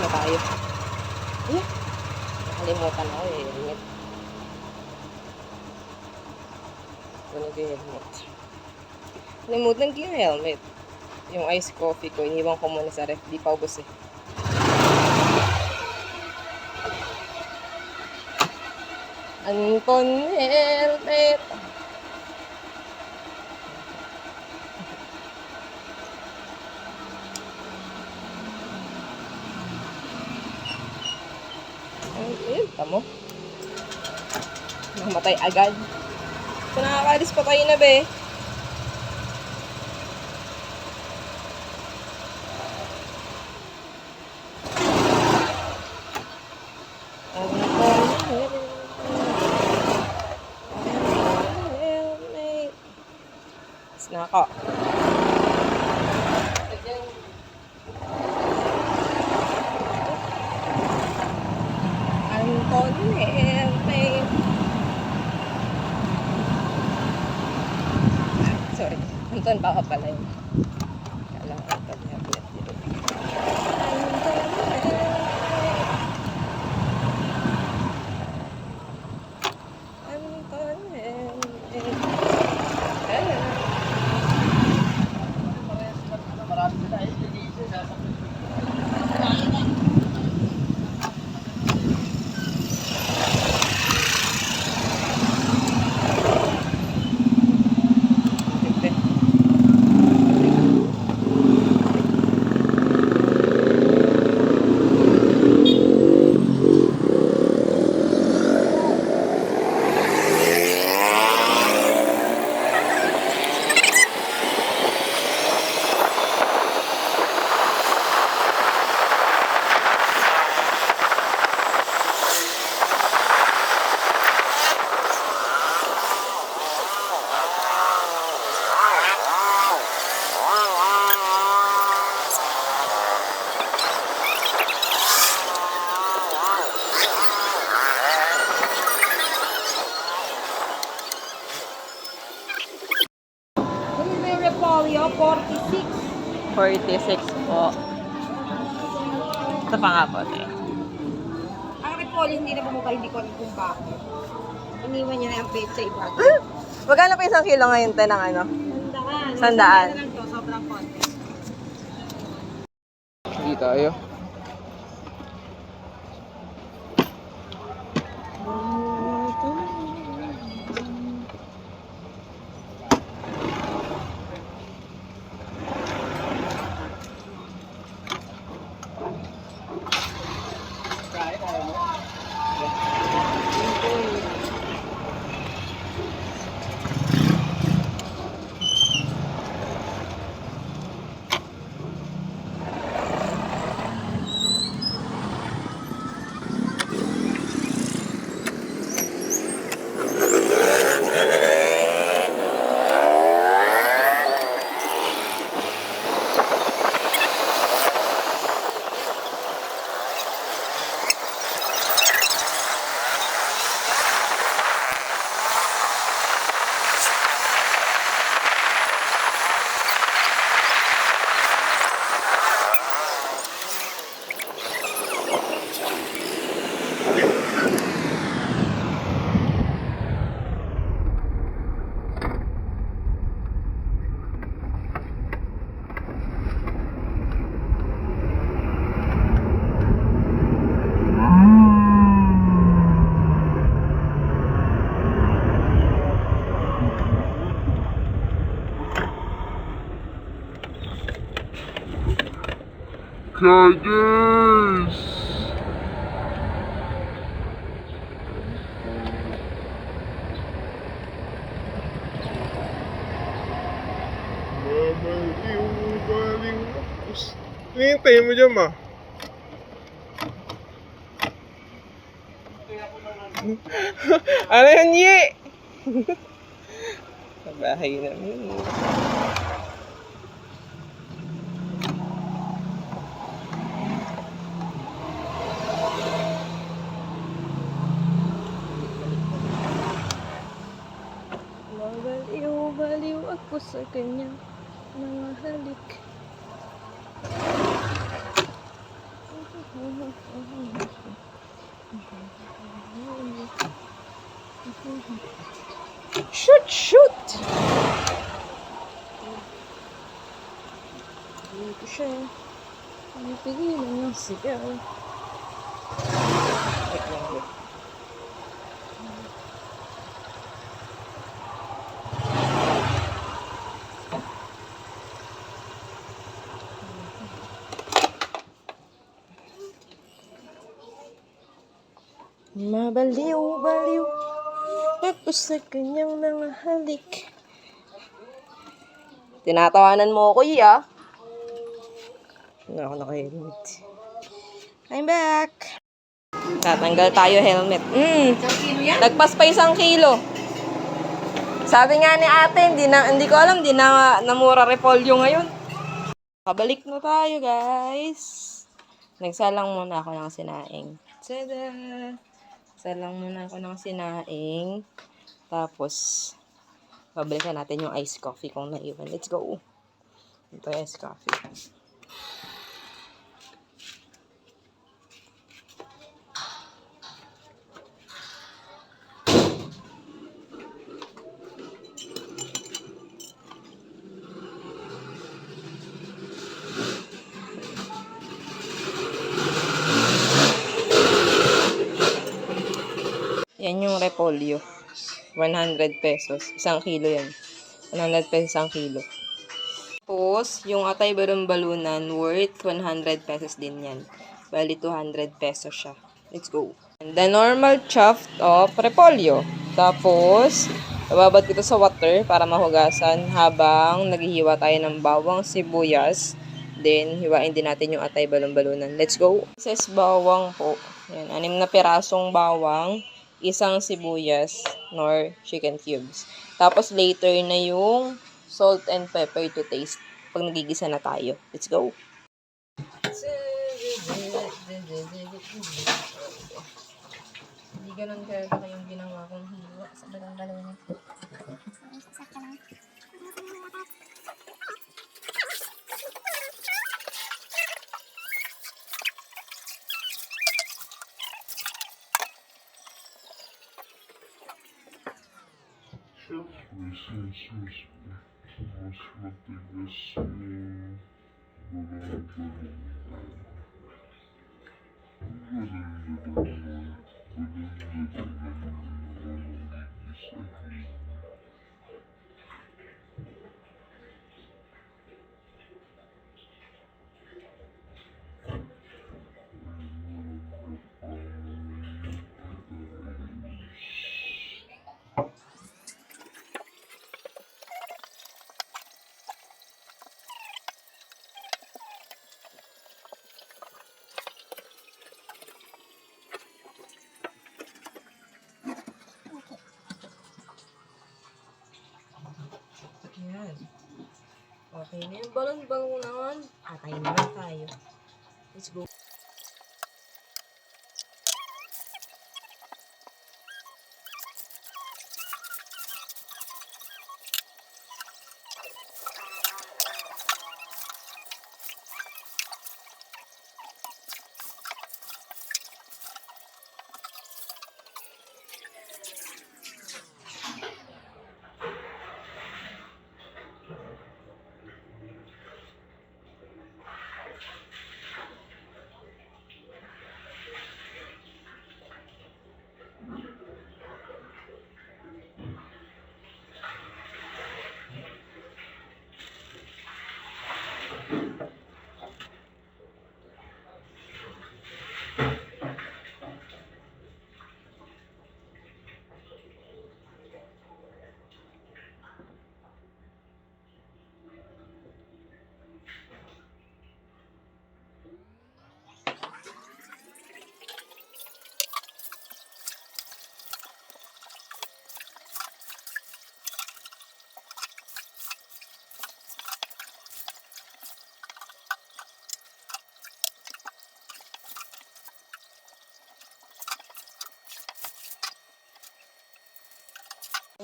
na tayo. Ayan. Nakalimutan ako eh. Helmet. Kunin ko yung helmet. Nakalimutan ko yung helmet. Yung ice coffee ko, iniwan ko muna sa ref. Di pa ubos eh. Anton helmet. Ayun, tamo. Namatay agad. So, nakakalis pa tayo na, be. Na ako. Anton helmet. Sorry. Anton baka pala yun. Kala ko Anton helmet yun. Anton helmet. Anton helmet. Repolyo, 46. 46 po. Ito pa nga po. Ang repolyo hindi na bumaba, hindi ko alam kung bakit. Iniwan niya na yung page sa iba. Magkano pa isang kilo ngayon tayo ng ano? Sandaan. Sandaan. Lang to, sobrang konti. Hindi tayo. Chargers! Baliw. Hinihintay mo dyan, ma. Ano yun, Ye? Sa bahay namin. Baliw ako sa kanyang mga halik. Shoot, shoot! Dito siya. Pinipigilan yung sigaw. Wait lang, wait. Mabaliw-baliw ako sa kanyang mga halik. Tinatawanan mo ako, iya. Hindi ako naka-helmet. I'm back. Tatanggal tayo helmet. Sino yan? Nagpas pa 1 kilo. Sabi nga ni ate, hindi ko alam, di na namura repolyo ngayon. Kabalik na tayo, guys. Nagsalang muna ako ng sinaing. Tada! Salang muna ako ng sinaing. Tapos, babalikan natin yung iced coffee kung naiwan. Let's go. Ito yung iced coffee. Yan yung repolyo. 100 pesos. 1 kilo yan. 100 pesos 1 kilo. Tapos, yung atay balon-balunan worth 100 pesos din yan. Bali, 200 pesos siya. Let's go. And the normal chuffed of repolyo. Tapos, bababad ko ito sa water para mahugasan habang naghihiwa tayo ng bawang, sibuyas. Then, hiwain din natin yung atay balon-balunan. Let's go. This is bawang po. Yan, 6 na pirasong bawang. 1 sibuyas nor chicken cubes. Tapos later na yung salt and pepper to taste pag nagigisa na tayo. Let's go! Hindi ganun kalaki yung ginawa kong hiwa sa balang-balang. Mas matigas yung balon-balon. Yan. Okay na yung balon-balunan. Atay naman tayo. Let's go.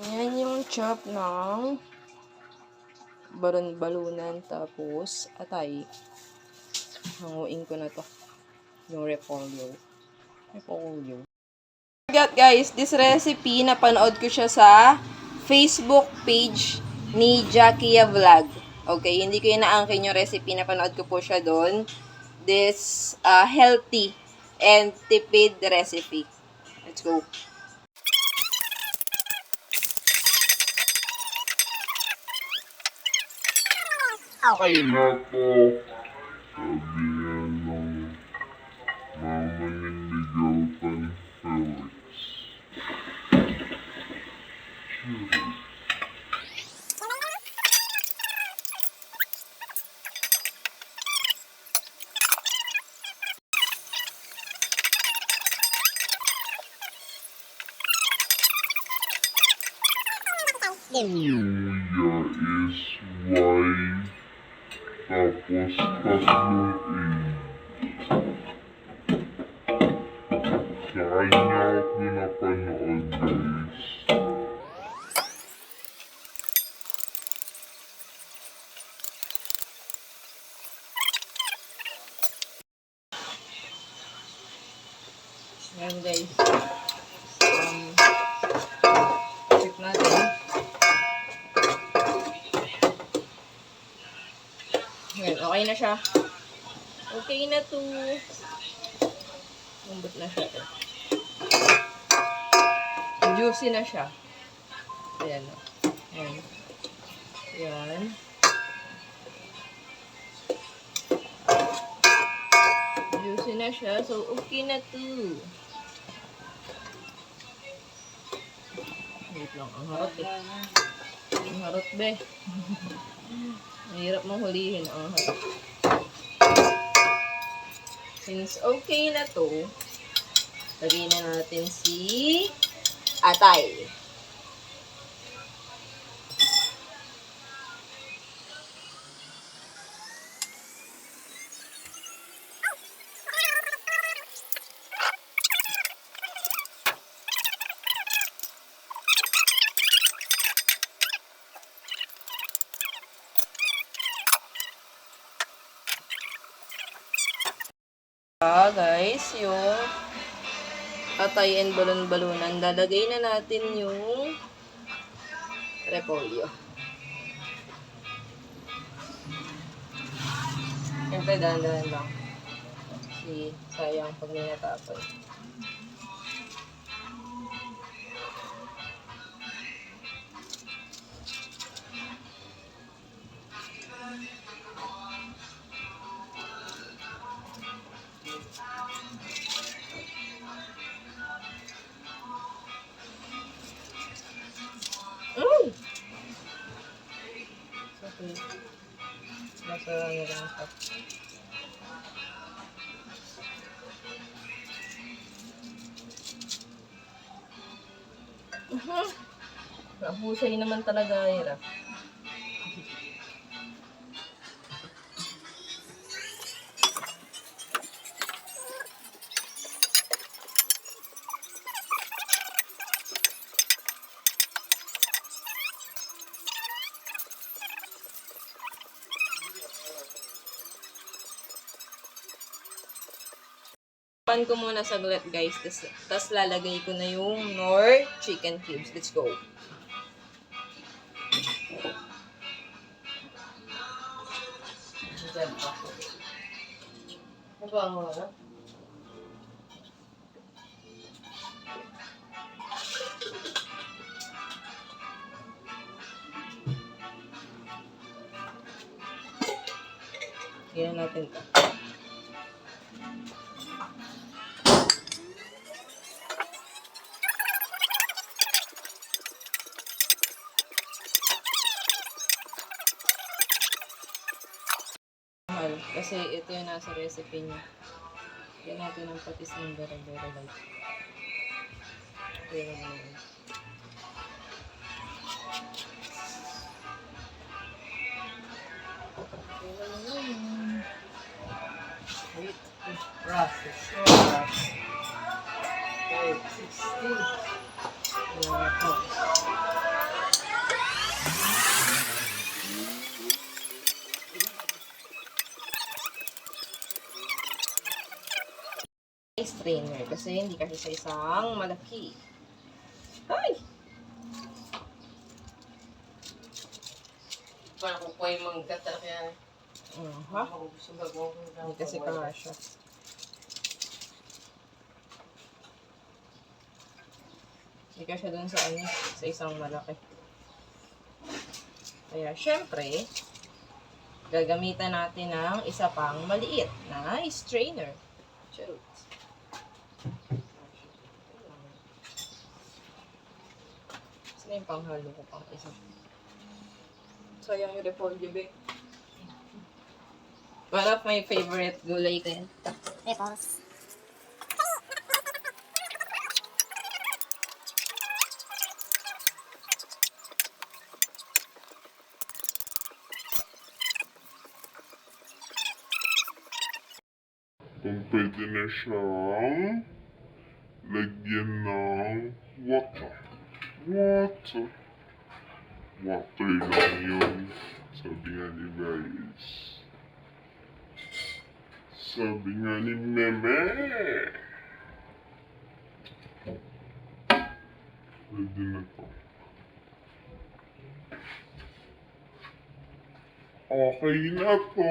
Yan yung chop ng balon-balunan tapos atay. Hanguin ko na to. Yung repolyo. Repolyo. Forgot guys, this recipe, napanood ko siya sa Facebook page ni Jackie Vlog. Okay, hindi ko inaangkin yung recipe, napanood ko po siya doon. This healthy and tipid recipe. Let's go. Ay, nako. Sabi nga ng mama ni Miguel Pan Felix. Cute. Kuya is Y, tapos tatlong A. Sa kanya ako napanood, guys. Ayan guys. Check natin. Ayan, okay na siya. Okay na to. Lambot na siya. Juicy na siya. Ayan. Ayan. Ayan. Juicy na siya. So, okay na to. Wait lang. Ang harot eh. Ang harot be. Mahirap mong hulihin. Ang harot. Since okay na to, lagyan na natin si atay. Guys, yung atay and balon-balunan, lalagay na natin yung repolyo. Siyempre, dahan-dahan lang. Kasi sayang pag may natapon. Okay. Nasa ano lang siya. Nahusay naman talaga, Ira. Pan ko muna saglit guys, tas lalagay ko na yung Knorr chicken cubes. Let's go. Diyan pa. Mabango na. Tignan natin ito. Kasi ito yung nasa recipe niya. Kaya natin ang patis ng very light. Kaya naman. Wait. Process. Okay, 16. strainer kasi hindi kasi sa isang malaki. Ay! Parang kung po yung mga talaga yan. Ha? Hindi kasi kasha. Hindi kasha dun sa ano, sa isang malaki. Kaya, syempre, gagamitan natin ng isa pang maliit na strainer. Charot. Saan yung panghalo ko pang isa? Sayang yung repolyo, be. One of my favorite gulay ko yan. Apples. Kung pwede na siyang lagyan ng water. Water. Water lang yun. Sabi nga ni guys. Sabi nga ni Meme. Pwede na to. Okay na to.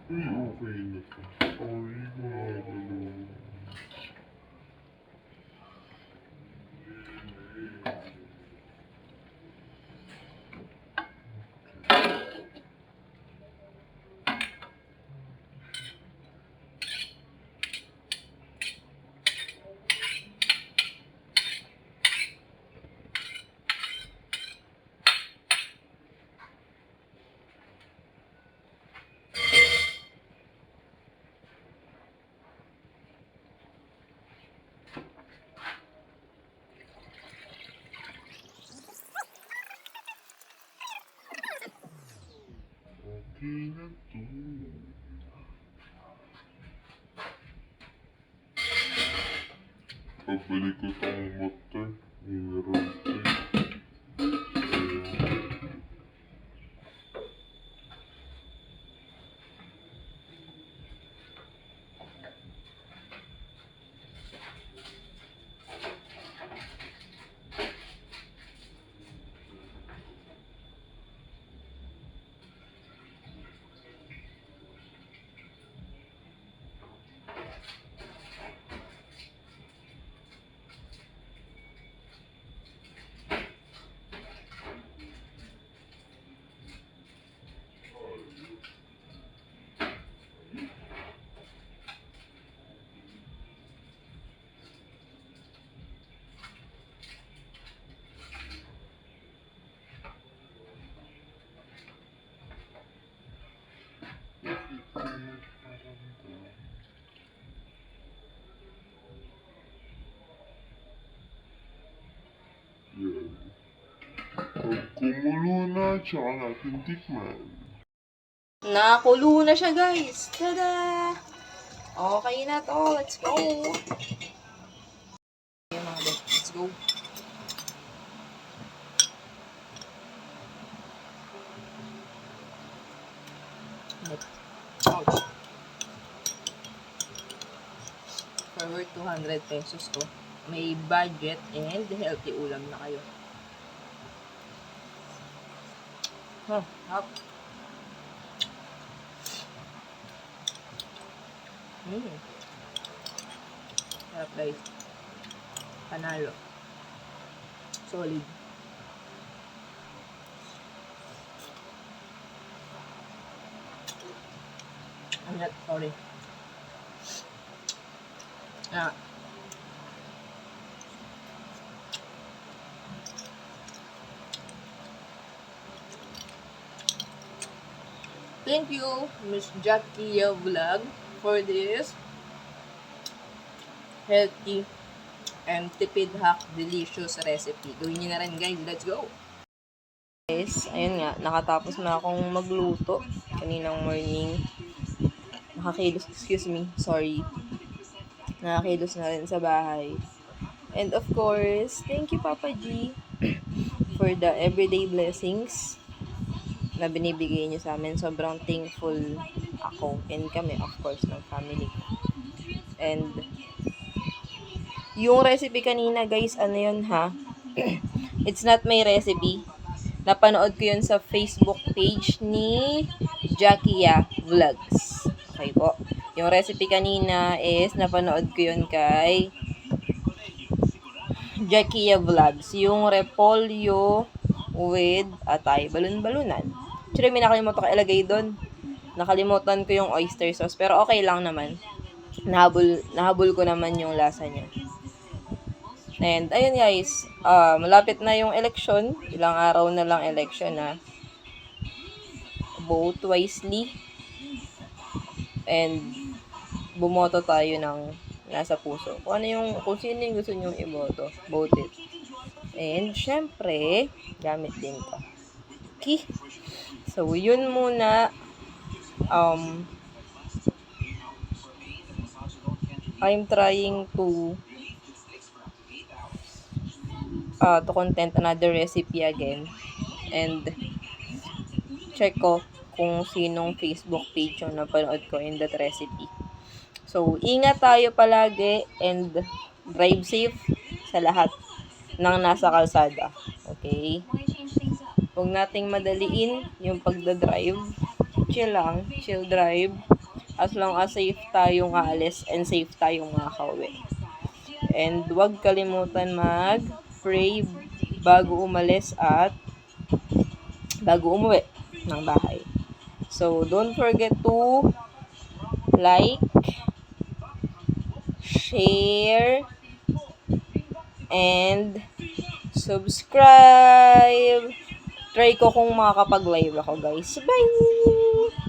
Uy, okay na to. Sorry, mga kalong. Okay na to. Pabalik ko tong motor. Meron to. Yan. Pag kumulo na, tsaka natin tikman. Nakulo na siya, guys. Tada! Okay na to. Let's go. Ayan mga bet. Let's go. Ouch. For worth 200 pesos to. May budget and healthy ulam na kayo. Hap. Sarap guys. Panalo. Solid. Sorry. Thank you, Miss Jackie Vlog, for this healthy and tipid hack delicious recipe. Gawin niyo na rin guys. Let's go! Guys, ayun nga. Nakatapos na akong magluto kaninang morning. Nakakilos, excuse me, sorry. Nakakilos na rin sa bahay. And of course, thank you Papa G for for the everyday blessings na binibigay niyo sa amin. Sobrang thankful ako and kami, of course, ng family ko. And yung recipe kanina, guys, ano yun ha? It's not my recipe. Napanood ko yun sa Facebook page ni Jackia Vlogs. Okay po. Yung recipe kanina is napanood ko yun kay Jackia Vlogs. Yung repolyo with atay, balon-balunan. Actually, may nakalimutan ko ilagay doon. Nakalimutan ko yung oyster sauce. Pero okay lang naman. Nahabol ko naman yung lasa niya. And, ayun guys, malapit na yung election. Ilang araw na lang election na. Vote wisely. And, bumoto tayo ng nasa puso. Kung sino yung gusto nyo iboto, vote it. And, syempre, gamit din to. Okay? So, yun muna. I'm trying to content another recipe again. And check ko kung sinong Facebook page yung napanood ko in that recipe. So, ingat tayo palagi and drive safe sa lahat ng nasa kalsada. Okay? Huwag nating madaliin yung pagdadrive. Chill lang. Chill drive. As long as safe tayong aalis and safe tayong makakauwi. And huwag kalimutan mag-pray bago umalis at bago umuwi ng bahay. So, don't forget to like, share, and subscribe. Try ko kung makakapag-live ako, guys. Bye!